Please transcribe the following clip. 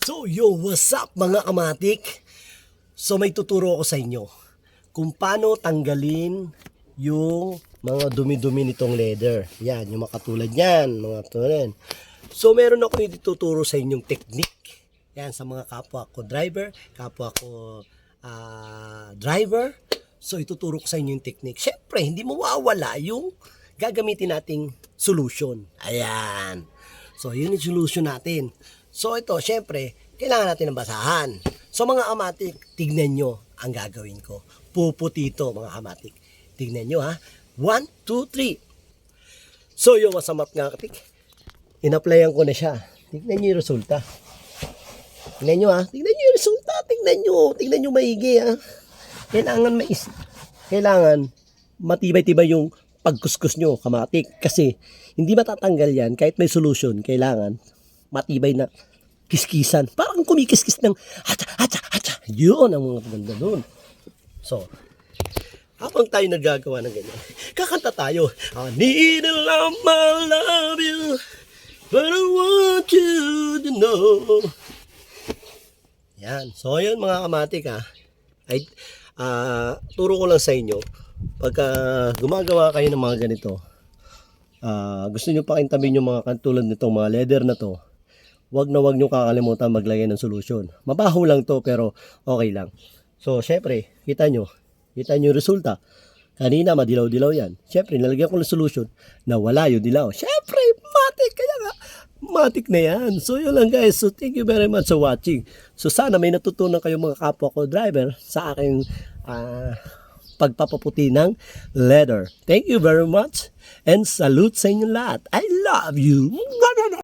So yo, what's up mga kamatik? So may tuturo ako sa inyo kung paano tanggalin yung mga dumi-dumi nitong leather. Yan, yung makatulad yan, mga tulad. So meron ako ituturo sa inyong technique. Yan, sa mga kapwa ko driver, kapwa ko driver. So ituturo ko sa inyo yung technique. Syempre, hindi mawawala yung gagamitin nating solution. Ayan. So yun yung solution natin. So ito, syempre, kailangan natin ng basahan. So mga kamatik, tignan nyo ang gagawin ko. Puputi ito mga kamatik. Tignan nyo ha. 1, 2, 3. So yung masamat nga katik, in-applyan ko na siya. Tignan nyo yung resulta. Tignan nyo ha. Tignan nyo yung resulta. Tignan nyo maigi ha. Kailangan matibay-tibay yung pagkuskus nyo kamatik. Kasi hindi matatanggal yan kahit may solution. Kailangan matibay na kiskisan. Parang kumikiskis ng hatsa. Yun ang mga maganda doon. So, habang tayo nagagawa ng ganyan, kakanta tayo. I need a love, my love you, but I want you to know. Yan. So, yun mga kamatik ha. Ay, turo ko lang sa inyo. Pagka gumagawa kayo ng mga ganito, gusto nyo pakintamin yung mga katulad nitong mga leather na to, wag nyo kakalimutan maglagay ng solution. Mabaho lang to pero okay lang. So, syempre, kita nyo yung resulta. Kanina, madilaw-dilaw yan. Syempre, nalagyan ko ng solution na wala yung dilaw. Syempre, matik. Kaya nga, matik na yan. So, yun lang guys. So, thank you very much for watching. So, sana may natutunan kayo mga kapwa ko driver sa aking pagpapaputi ng leather. Thank you very much and salute sa inyo lahat. I love you.